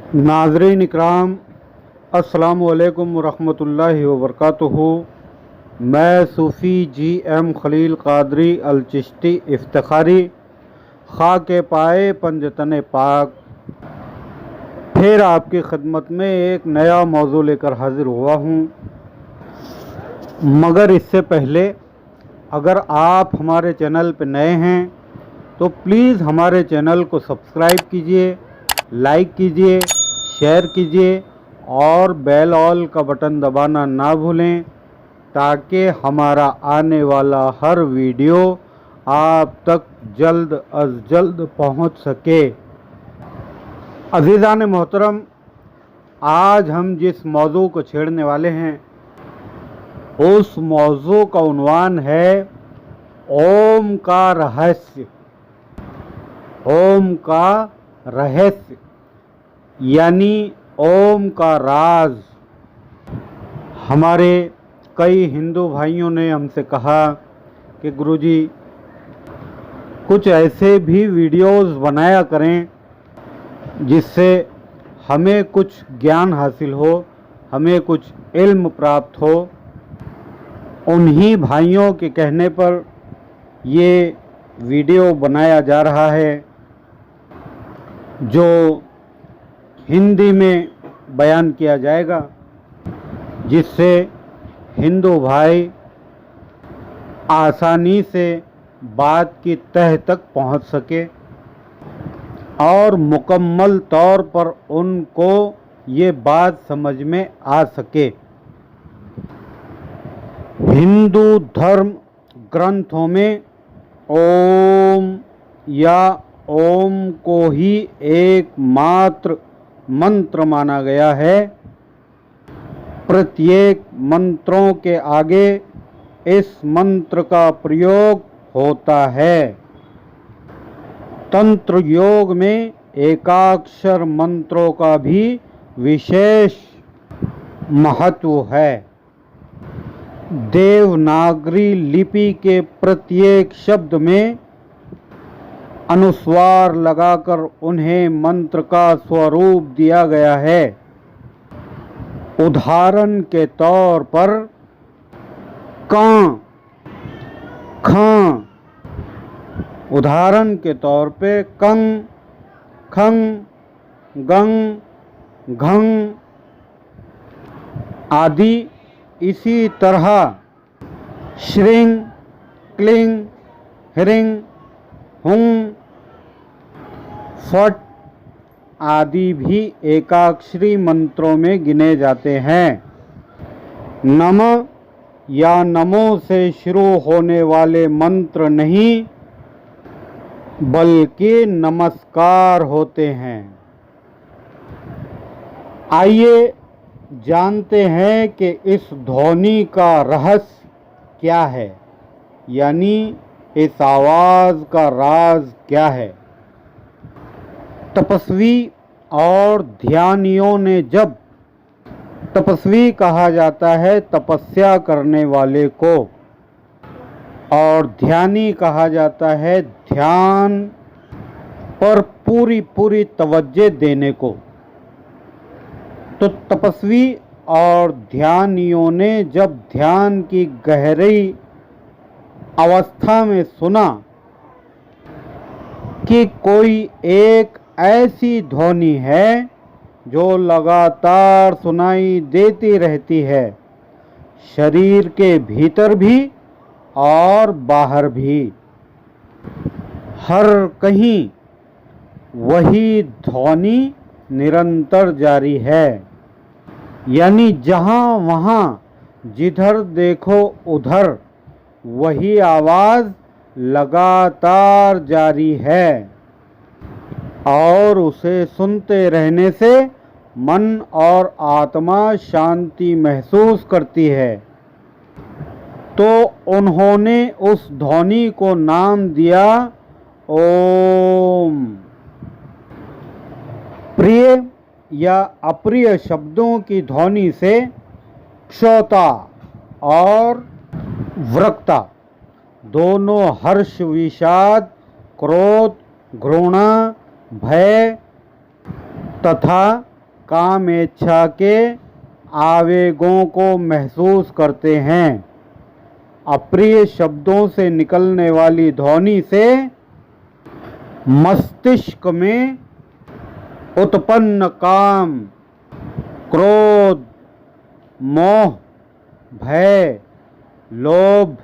नाज़रीन इकराम, अस्सलामु अलैकुम वरहमतुल्लाहि वबरकातुहू। मैं सूफ़ी GM खलील क़ादरी अल चिश्ती इफ्तिखारी ख़ाके पाए पंजतन पाक फिर आपकी खिदमत में एक नया मौजू लेकर हाज़िर हुआ हूँ। मगर इससे पहले अगर आप हमारे चैनल पर नए हैं तो प्लीज़ हमारे चैनल को सब्सक्राइब कीजिए, लाइक कीजिए, शेयर कीजिए और बेल ऑल का बटन दबाना ना भूलें ताकि हमारा आने वाला हर वीडियो आप तक जल्द अज जल्द पहुंच सके। अज़ीज़ान मोहतरम, आज हम जिस मौजू को छेड़ने वाले हैं उस मौजू का उन्वान है ओम का रहस्य। ओम का रहस्य यानी ओम का राज। हमारे कई हिंदू भाइयों ने हमसे कहा कि गुरुजी कुछ ऐसे भी वीडियोस बनाया करें जिससे हमें कुछ ज्ञान हासिल हो, हमें कुछ इल्म प्राप्त हो। उन्हीं भाइयों के कहने पर ये वीडियो बनाया जा रहा है जो हिंदी में बयान किया जाएगा, जिससे हिंदू भाई आसानी से बात की तह तक पहुंच सके और मुकम्मल तौर पर उनको ये बात समझ में आ सके। हिंदू धर्म ग्रंथों में ओम या ओम को ही एकमात्र मंत्र माना गया है। प्रत्येक मंत्रों के आगे इस मंत्र का प्रयोग होता है। तंत्र योग में एकाक्षर मंत्रों का भी विशेष महत्व है। देवनागरी लिपि के प्रत्येक शब्द में अनुस्वार लगाकर उन्हें मंत्र का स्वरूप दिया गया है। उदाहरण के तौर पर क, ख, उदाहरण के तौर पे कंग, खंग, गंग, घंग आदि। इसी तरह श्रिंग, क्लिंग, ह्रिंग, हुंग, फट आदि भी एकाक्षरी मंत्रों में गिने जाते हैं। नम या नमो से शुरू होने वाले मंत्र नहीं बल्कि नमस्कार होते हैं। आइए जानते हैं कि इस ध्वनि का रहस्य क्या है, यानी इस आवाज़ का राज क्या है। तपस्वी और ध्यानियों ने जब तपस्वी कहा जाता है तपस्या करने वाले को, और ध्यानी कहा जाता है ध्यान पर पूरी पूरी तवज्जो देने को। तो तपस्वी और ध्यानियों ने जब ध्यान की गहरी अवस्था में सुना कि कोई एक ऐसी ध्वनि है जो लगातार सुनाई देती रहती है, शरीर के भीतर भी और बाहर भी, हर कहीं वही ध्वनि निरंतर जारी है। यानी जहाँ वहाँ जिधर देखो उधर वही आवाज़ लगातार जारी है और उसे सुनते रहने से मन और आत्मा शांति महसूस करती है। तो उन्होंने उस ध्वनि को नाम दिया ओम। प्रिय या अप्रिय शब्दों की ध्वनि से क्षोता और वक्रता दोनों हर्ष, विषाद, क्रोध, घृणा, भय तथा कामेच्छा के आवेगों को महसूस करते हैं। अप्रिय शब्दों से निकलने वाली ध्वनि से मस्तिष्क में उत्पन्न काम, क्रोध, मोह, भय, लोभ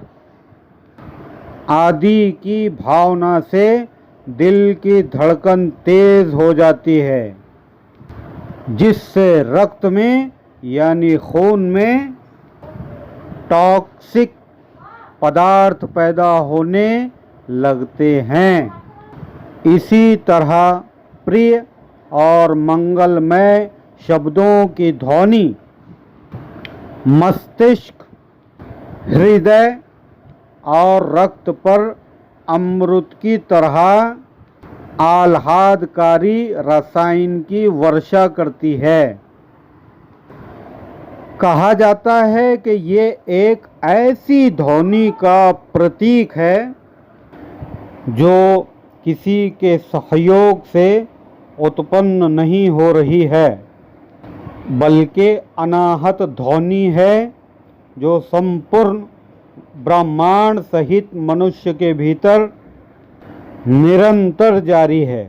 आदि की भावना से दिल की धड़कन तेज हो जाती है, जिससे रक्त में यानी खून में टॉक्सिक पदार्थ पैदा होने लगते हैं। इसी तरह प्रिय और मंगलमय शब्दों की ध्वनि मस्तिष्क, हृदय और रक्त पर अमृत की तरह आह्लादकारी रसायन की वर्षा करती है। कहा जाता है कि ये एक ऐसी ध्वनि का प्रतीक है जो किसी के सहयोग से उत्पन्न नहीं हो रही है, बल्कि अनाहत ध्वनि है जो संपूर्ण ब्रह्मांड सहित मनुष्य के भीतर निरंतर जारी है।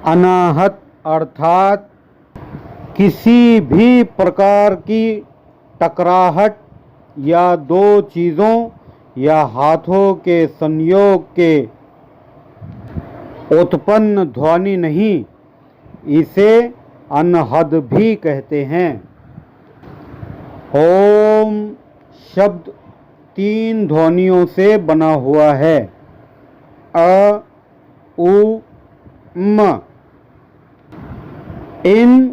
अनाहत अर्थात किसी भी प्रकार की टकराहट या दो चीज़ों या हाथों के संयोग के उत्पन्न ध्वनि नहीं, इसे अनहद भी कहते हैं। ओम शब्द 3 ध्वनियों से बना हुआ है। अ, उ, म। इन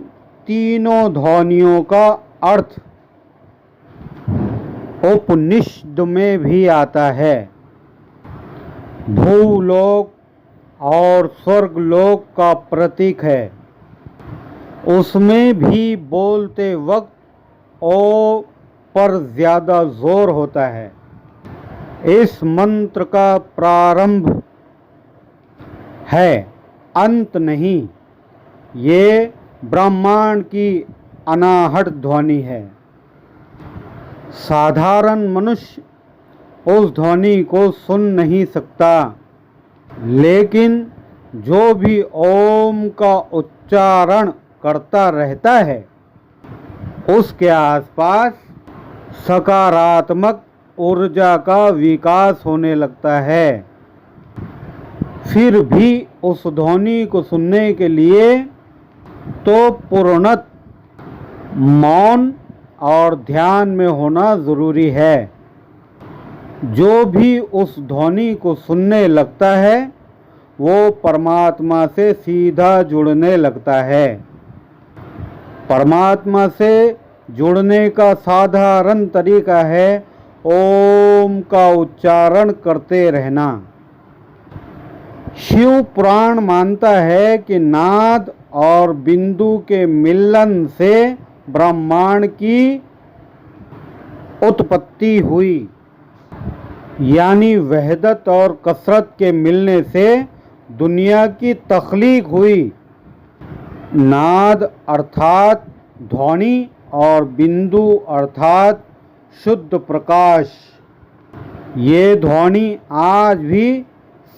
तीनों ध्वनियों का अर्थ उपनिषद में भी आता है। भूलोक और स्वर्गलोक का प्रतीक है। उसमें भी बोलते वक्त ओ पर ज़्यादा जोर होता है। इस मंत्र का प्रारंभ है, अंत नहीं। ये ब्रह्मांड की अनाहट ध्वनि है। साधारण मनुष्य उस ध्वनि को सुन नहीं सकता, लेकिन जो भी ओम का उच्चारण करता रहता है, उसके आसपास सकारात्मक ऊर्जा का विकास होने लगता है। फिर भी उस ध्वनि को सुनने के लिए तो पूर्णत मौन और ध्यान में होना ज़रूरी है। जो भी उस ध्वनि को सुनने लगता है, वो परमात्मा से सीधा जुड़ने लगता है। परमात्मा से जुड़ने का साधारण तरीका है ओम का उच्चारण करते रहना। शिव पुराण मानता है कि नाद और बिंदु के मिलन से ब्रह्मांड की उत्पत्ति हुई, यानी वहदत और कसरत के मिलने से दुनिया की तख्लीक हुई। नाद अर्थात ध्वनि और बिंदु अर्थात शुद्ध प्रकाश। ये ध्वनि आज भी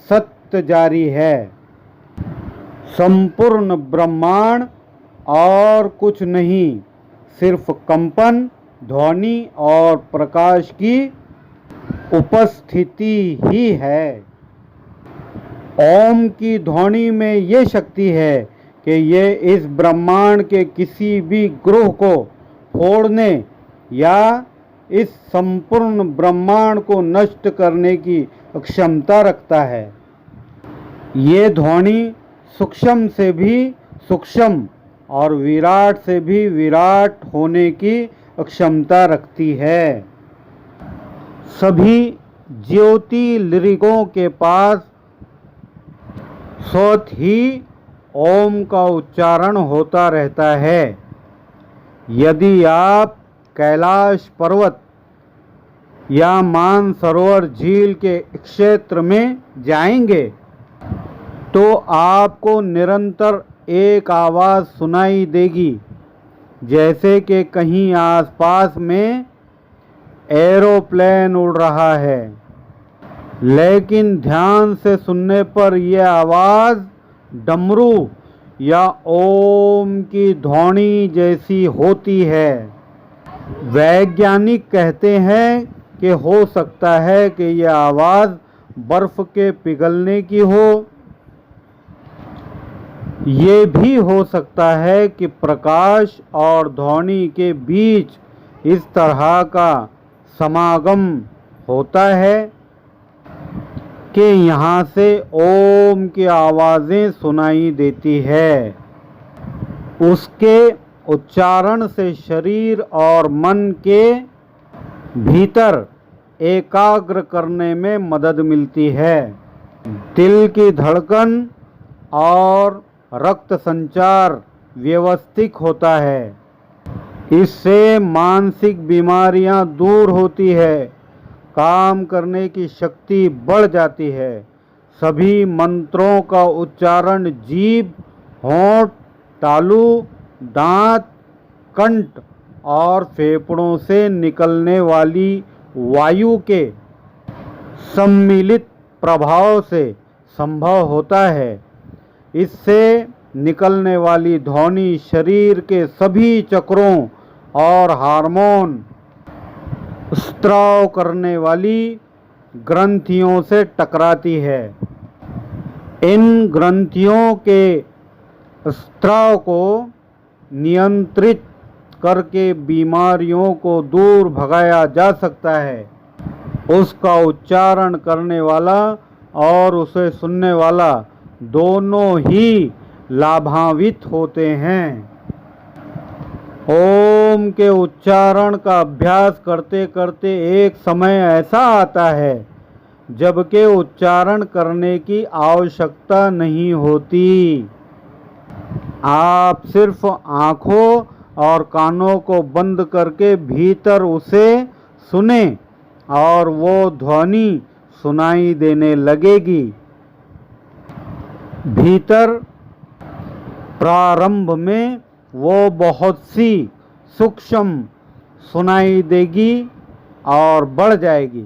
सत्य जारी है। संपूर्ण ब्रह्मांड और कुछ नहीं, सिर्फ कंपन, ध्वनि और प्रकाश की उपस्थिति ही है। ओम की ध्वनि में ये शक्ति है कि ये इस ब्रह्मांड के किसी भी ग्रह को फोड़ने या इस संपूर्ण ब्रह्मांड को नष्ट करने की क्षमता रखता है। ये ध्वनि सूक्ष्म से भी सूक्ष्म और विराट से भी विराट होने की क्षमता रखती है। सभी ज्योतिर्लिंगों के पास स्वत ही ओम का उच्चारण होता रहता है। यदि आप कैलाश पर्वत या मानसरोवर झील के क्षेत्र में जाएंगे तो आपको निरंतर एक आवाज़ सुनाई देगी, जैसे कि कहीं आसपास में एरोप्लेन उड़ रहा है। लेकिन ध्यान से सुनने पर यह आवाज़ डमरू या ओम की ध्वनि जैसी होती है। वैज्ञानिक कहते हैं कि हो सकता है कि यह आवाज़ बर्फ़ के पिघलने की हो। ये भी हो सकता है कि प्रकाश और ध्वनि के बीच इस तरह का समागम होता है कि यहाँ से ओम की आवाज़ें सुनाई देती है। उसके उच्चारण से शरीर और मन के भीतर एकाग्र करने में मदद मिलती है। दिल की धड़कन और रक्त संचार व्यवस्थित होता है। इससे मानसिक बीमारियां दूर होती है, काम करने की शक्ति बढ़ जाती है। सभी मंत्रों का उच्चारण जीभ, होंठ, तालू, दांत, कंठ और फेफड़ों से निकलने वाली वायु के सम्मिलित प्रभाव से संभव होता है। इससे निकलने वाली ध्वनि शरीर के सभी चक्रों और हार्मोन स्त्राव करने वाली ग्रंथियों से टकराती है। इन ग्रंथियों के स्त्राव को नियंत्रित करके बीमारियों को दूर भगाया जा सकता है। उसका उच्चारण करने वाला और उसे सुनने वाला दोनों ही लाभान्वित होते हैं। ओम के उच्चारण का अभ्यास करते करते एक समय ऐसा आता है जबकि उच्चारण करने की आवश्यकता नहीं होती। आप सिर्फ आँखों और कानों को बंद करके भीतर उसे सुने और वो ध्वनि सुनाई देने लगेगी। भीतर प्रारंभ में वो बहुत सी सूक्ष्म सुनाई देगी और बढ़ जाएगी।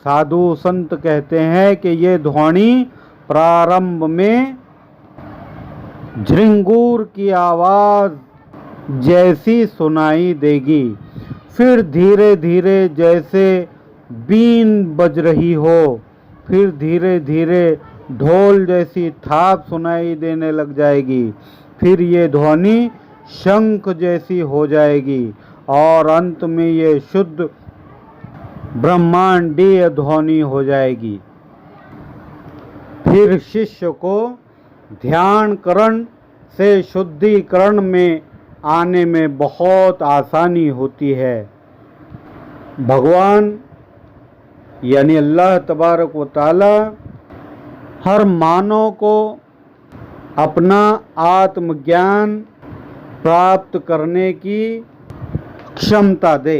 साधु संत कहते हैं कि ये ध्वनि प्रारंभ में झिंगूर की आवाज़ जैसी सुनाई देगी, फिर धीरे धीरे जैसे बीन बज रही हो, फिर धीरे धीरे ढोल जैसी थाप सुनाई देने लग जाएगी, फिर ये ध्वनि शंख जैसी हो जाएगी और अंत में ये शुद्ध ब्रह्मांडीय ध्वनि हो जाएगी। फिर शिष्य को ध्यानकरण से शुद्धिकरण में आने में बहुत आसानी होती है। भगवान यानी अल्लाह तबारक व तआला हर मानव को अपना आत्मज्ञान प्राप्त करने की क्षमता दे।